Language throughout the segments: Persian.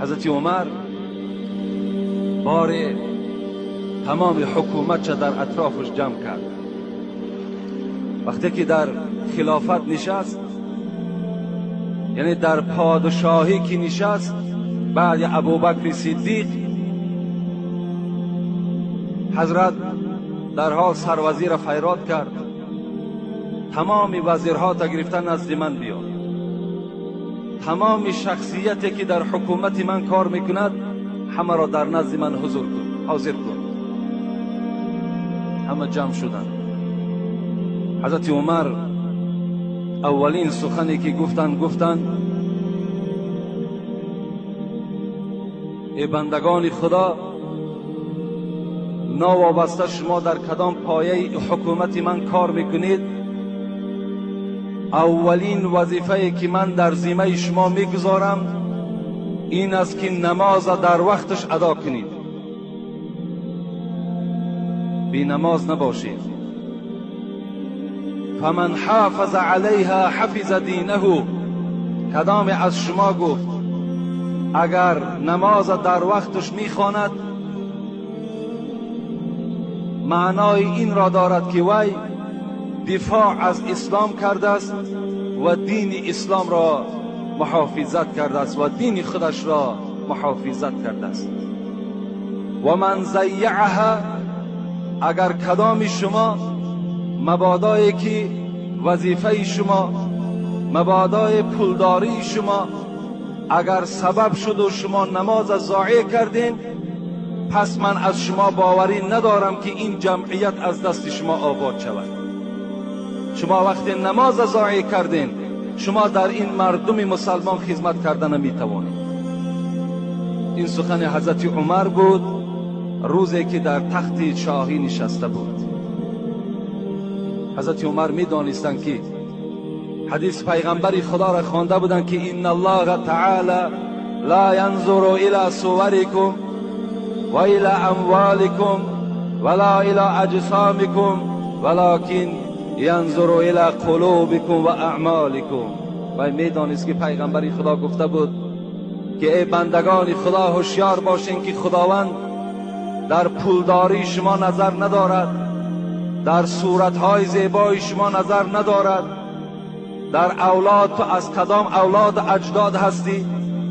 حضرت عمر بار تمام حکومت چه در اطرافش جمع کرد. وقتی که در خلافت نشست، یعنی در پادشاهی که نشست بعد ابوبکر صدیق، حضرت در حال سروزیر خیرات کرد، تمام وزیرها تا گرفتن نزد من بیا، تمام شخصیتی که در حکومت من کار میکند همه را در نزد من حاضر کن. همه جمع شدند. حضرت عمر اولین سخنی که گفتند ای بندگان خدا، ناوابسته شما در کدام پایه حکومت من کار میکنید، اولین وظیفه که من در ذمه شما میگذارم این است که نماز در وقتش ادا کنید، بی نماز نباشید. فمن حافظ علیها حفظ دینه، کدام از شما گفت اگر نماز در وقتش میخواند معنای این را دارد که وی دفاع از اسلام کرده است و دین اسلام را محافظت کرده است و دین خودش را محافظت کرده است. و من ضیعها، اگر کدام شما مبادایی که وظیفه شما، مبادای پولداری شما اگر سبب شد و شما نماز ضایع کردین، پس من از شما باوری ندارم که این جمعیت از دست شما آباد شود. شما وقتی نماز ضایع کردین، شما در این مردم مسلمان خدمت کردن نمیتوانید. این سخن حضرت عمر بود روزی که در تخت شاهی نشسته بود. حضرت عمر میدانستند که حدیث پیغمبر خدا را خوانده بودند که ان الله تعالی لا ينظر الى صوركم و الى اموالكم ولا الى اجسامكم ولكن ينظر الى قلوبكم و اعمالكم. و میدانست که پیغمبر خدا گفته بود که ای بندگان خدا هوشیار باشین که خداوند در پولداری شما نظر ندارد، در صورتهای زیبای شما نظر ندارد، در اولاد تو از کدام اولاد اجداد هستی،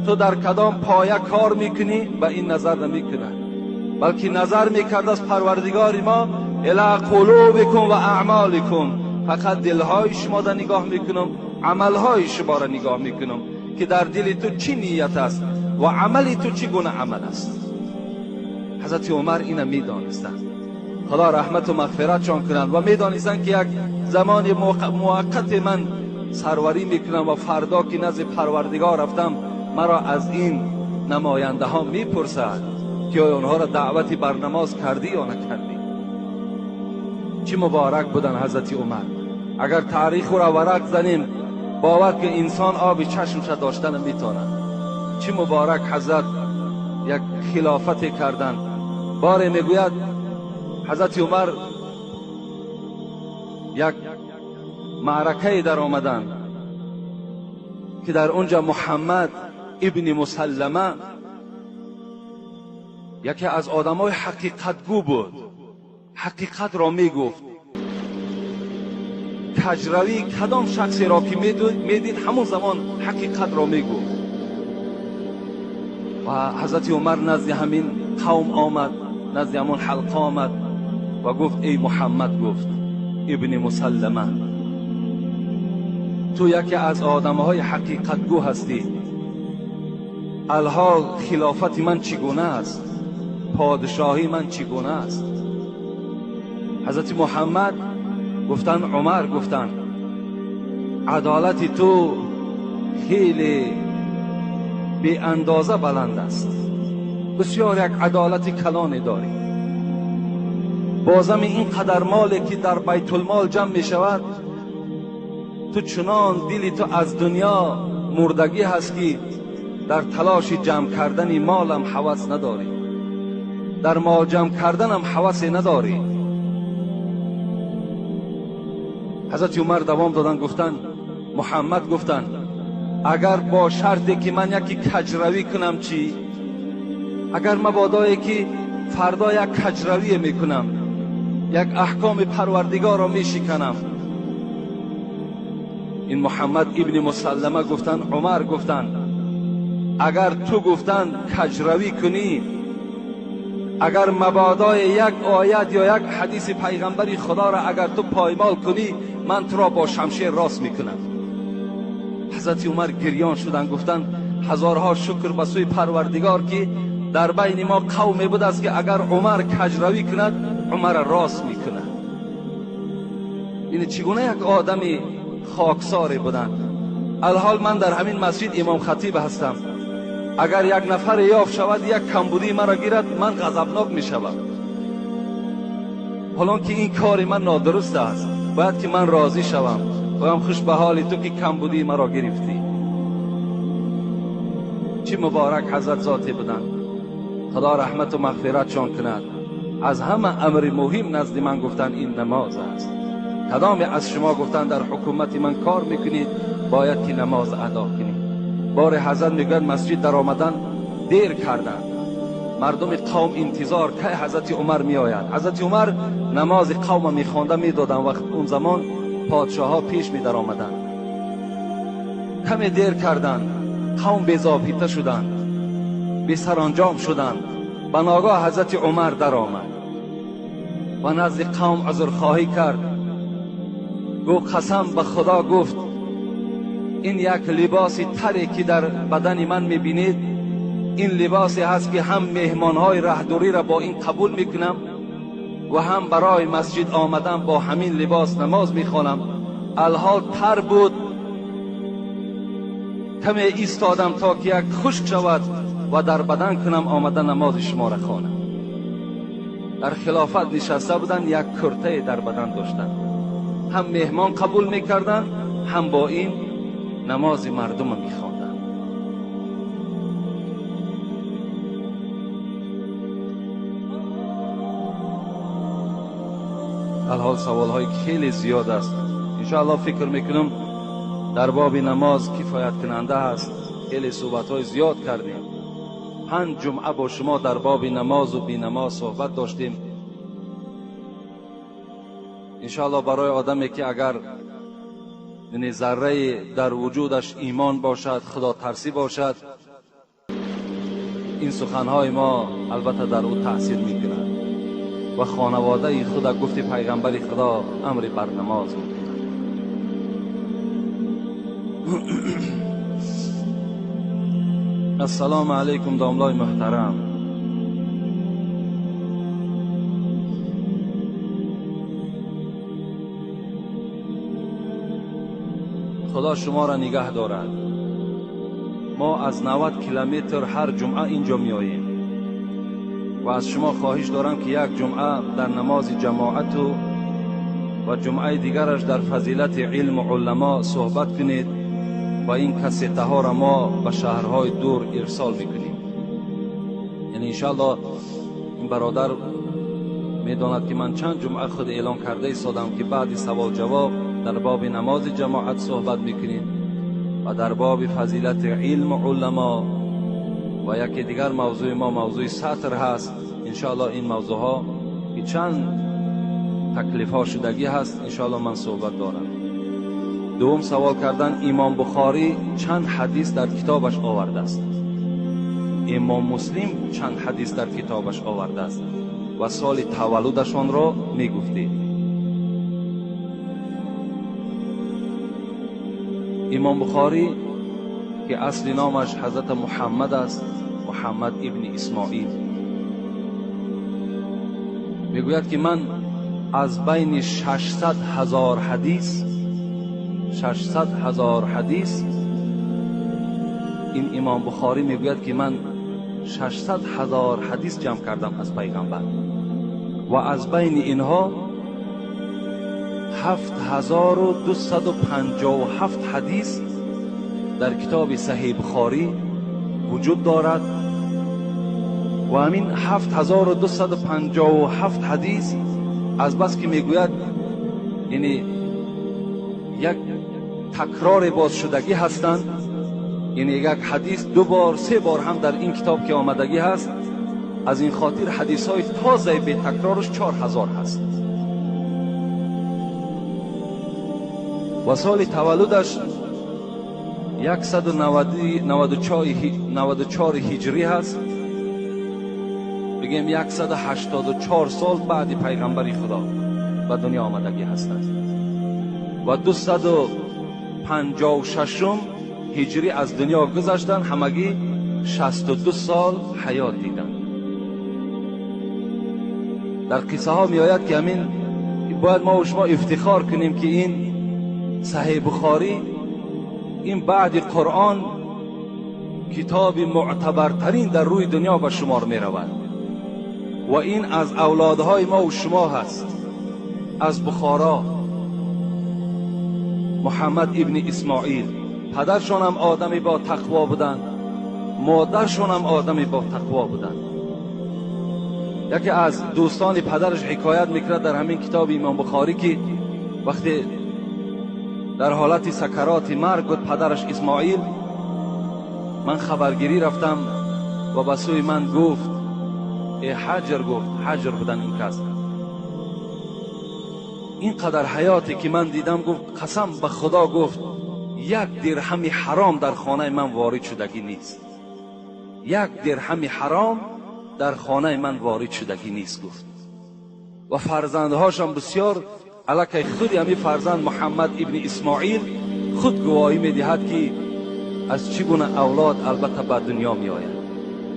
تو در کدام پایه کار میکنی، به این نظر نمیکنه، بلکه نظر میکرد از پروردگار ما الی قلوبکم و اعمالکم، فقط دلهای شما را نگاه میکنم، عملهای شما را نگاه میکنم که در دل تو چی نیت است و عمل تو چی گونه عمل است. حضرت عمر اینو میدانستند، خدا رحمت و مغفرتشان کنند، و میدانستند که یک زمان موقت من سروری میکنم و فردا که نزد پروردگار رفتم مرا از این نماینده ها میپرسد که اونها را دعوتی بر نماز کردی یا نکردی. چه مبارک بودن حضرت عمر. اگر تاریخ را ورق زنیم باور که انسان آب چشمش داشتن نمیتونه. چه مبارک حضرت یک خلافت کردن. باره میگوید حضرت عمر یک معرکه در آمدن که در اونجا محمد ابن مسلمه یکی از آدمای حقیقت گو بود، حقیقت را میگفت. کجروی کدام شخصی را که میدید همون زمان حقیقت را میگفت. و حضرت عمر نزد همین قوم آمد، نزد همون حلقه آمد و گفت ای محمد، گفت ابن مسلمه، تو یکی از آدمهای حقیقت گو هستی. الحال خلافت من چگونه است، پادشاهی من چگونه است. حضرت محمد گفتن، عمر گفتن عدالت تو خیلی بی اندازه بلند است، بسیار یک عدالت کلانی داری. بازم این قدر مالی که در بیت المال جمع می شود، تو چنان دلی تو از دنیا مردگی هست که در تلاش جمع کردن مالم هوس نداری، در مال جمع کردنم هوس نداری. حضرت عمر دوام دادن، گفتن محمد، گفتن اگر با شرطی که من یکی کجروی کنم چی؟ اگر مبادایی که فردا یک کجروی میکنم، یک احکام پروردگار را میشکنم. این محمد ابن مسلمه گفتن، عمر گفتن اگر تو گفتن کجروی کنی، اگر مبادای یک آیت یا یک حدیث پیغمبری خدا را اگر تو پایمال کنی، من تو را با شمشیر راست میکنم. حضرت عمر گریان شدن، گفتن هزارها شکر به سوی پروردگار که در بین ما قومی بود است که اگر عمر کجروی کند، عمر را راست میکند. این چگونه یک آدمی خاکساری بودن. الحال من در همین مسجد امام خطیب هستم. اگر یک نفر یافت شود یک کمبودی مرا گیرد، من غضبناک می شوم. حالان که این کار من نادرست است، باید که من راضی شوم. بگم خوش به حال تو که کمبودی مرا گرفتی. چی مبارک حضرت ذاتی بودن، خدا رحمت و مغفرتشان کند. از همه امر مهم نزد من گفتن این نماز است. کدام از شما گفتن در حکومت من کار میکنید، باید که نماز ادا کنید. بار حضرت میگن مسجد در آمدن دیر کردن، مردم قوم انتظار که حضرت عمر می آید. حضرت عمر نماز قوم می خوانده می دادن. وقت اون زمان پادشاه ها پیش می در آمدن. کمی دیر کردن، قوم بی‌ضابطه شدن، بی سرانجام شدن. به ناگاه حضرت عمر در آمد و نزد قوم عذرخواهی کرد. گو قسم به خدا، گفت این یک لباس تری که در بدن من میبینید، این لباسی هست که هم مهمانهای رهدوری را با این قبول میکنم و هم برای مسجد آمدن با همین لباس نماز میخوانم. الحال تر بود، کمی ایستادم تا که یک خشک شود و در بدن کنم آمدن نماز شما را خوانم. در خلافت نشسته بودن، یک کرته در بدن داشتن، هم مهمان قبول میکردن هم با این نماز مردم میخواندن. الحال سوال های خیلی زیاد است. انشاءالله فکر میکنم در باب نماز کفایت کننده است. خیلی صحبت های زیاد کردیم. 5 جمعه با شما در باب نماز و بی نماز صحبت داشتیم. انشاءالله برای آدمی که اگر یعنی ذره در وجودش ایمان باشد، خدا ترسی باشد، این سخنهای ما البته در او تأثیر میکند و خانواده خود گفت پیغمبر خدا امر بر نماز میکند. السلام علیکم داملای محترم. خدا شما را نگه دارد. ما از 90 کیلومتر هر جمعه اینجا می آییم و از شما خواهش دارم که یک جمعه در نماز جماعت و جمعه دیگرش در فضیلت علم و علما صحبت کنید و این کاسته ها را ما به شهرهای دور ارسال میکنیم. یعنی انشاءالله این برادر میداند که من چند جمعه خود اعلان کرده ایستادم که بعد سوال جواب در باب نماز جماعت صحبت میکنیم و در باب فضیلت علم و علما و یکی دیگر موضوع ما موضوع سطر هست. انشاءالله این موضوع ها که چند تکلیف ها شدگی هست انشاءالله من صحبت دارم. دوم سوال کردن امام بخاری چند حدیث در کتابش آورده است، امام مسلم چند حدیث در کتابش آورده است و سال تولدشان را میگفتید. امام بخاری که اصل نامش حضرت محمد است، محمد ابن اسماعیل، میگوید که من از بین 600,000 حدیث این امام بخاری میگوید که من 600,000 حدیث جمع کردم از پیغمبر و از بین اینها 7257 حدیث در کتاب صحیح بخاری وجود دارد و همین 7257 حدیث از بس که میگوید یعنی یک تکرار باز شدگی هستند این یک حدیث 2 بار 3 بار هم در این کتاب که آمدگی هست. از این خاطر حدیث های تازه به تکرارش 4000 هست. و سال تولدش 194 هجری هست. بگیم 184 سال بعد پیغمبر خدا به دنیا آمدگی هستند و 256 هجری از دنیا گذشتن. همگی 62 سال حیات دیدند. در قصه ها می آید که همین باید ما و شما افتخار کنیم که این صحیح بخاری، این بعد قرآن کتاب معتبرترین در روی دنیا به شمار می رود و این از اولادهای ما و شما هست. از بخارا محمد ابن اسماعیل، پدرشان هم آدمی با تقوا بودند، مادرشان هم آدمی با تقوا بودند. یکی از دوستان پدرش حکایت میکرد در همین کتاب امام بخاری که وقتی در حالت سکرات مرگ بود پدرش اسماعیل، من خبرگیری رفتم و به سوی من گفت ای حجر، گفت حجر بودن این کس، این قدر حیاتی که من دیدم، گفت قسم به خدا، گفت 1 درهم حرام در خانه من وارد شدگی نیست. 1 درهم حرام در خانه من وارد شدگی نیست. گفت و فرزندهاشم بسیار علاکه خودی همین فرزند محمد ابن اسماعیل خود گواهی میدهد که از چگونه اولاد البته به دنیا می آید.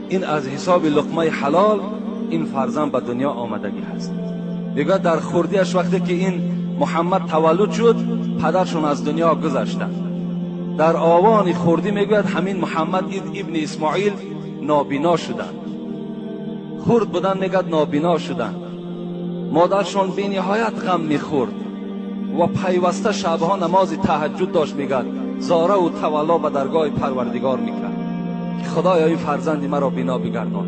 این از حساب لقمه حلال این فرزند به دنیا آمدگی هست. دیگه در خردیش وقتی که این محمد تولد شد پدرشون از دنیا گذشتند. در آوان خردی میگوید همین محمد ابن اسماعیل نابینا شدند. خرد بودن میگد نابینا شدند. مادرشون بی نهایت غم میخورد و پیوسته شبها نماز تهجد داشت میگد زاره و تولا به درگاه پروردگار میکرد که خدایا این فرزند مرا بینا بگردان.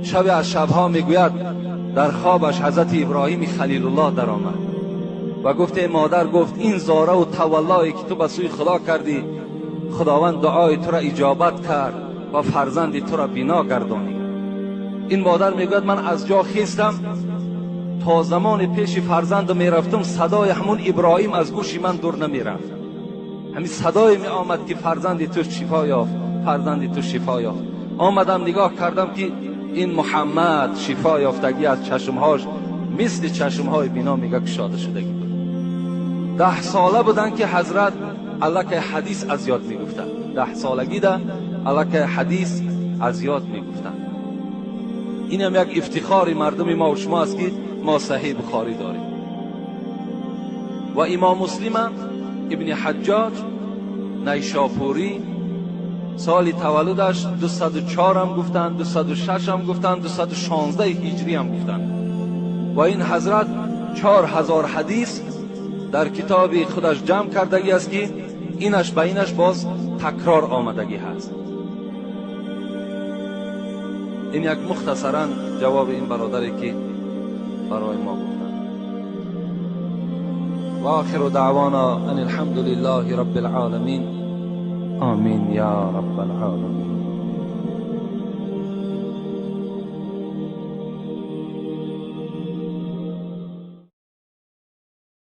شب از شبها میگوید در خوابش حضرت ابراهیم خلیل الله در آمد و گفت ای مادر، گفت این زاره و تولایی که تو به سوی خدا کردی، خداوند دعای تو را اجابت کرد و فرزند تو را بینا گردانی. این مادر میگوید من از جا خیستم، تا زمان پیش فرزند میرفتم صدای همون ابراهیم از گوش من دور نمیرفت. همین صدای می آمد که فرزند تو شفا یافت، فرزند تو شفا یافت. آمدم نگاه کردم که این محمد شفا یافتگی از چشمهاش مثل چشمهای بینا میگه گشاده شدگی بود. 10 ساله بودن که حضرت الک حدیث از یاد میگفتن. 10 سالگی ده الک حدیث از یاد میگفتن. این هم یک افتخار مردم ما و شما است که ما صحیح بخاری داریم. و امام مسلم ابن حجاج نیشاپوری سال تولدش 204 هم گفتند، 206 هم گفتند، 216 هجری هم گفتند. و این حضرت 4000 حدیث در کتاب خودش جمع کردگی است که اینش به اینش باز تکرار آمدگی هست. این یک مختصرا جواب این برادری که برای ما گفتند. و آخر دعوانا ان الحمد لله رب العالمین. آمین یا رب العالمین.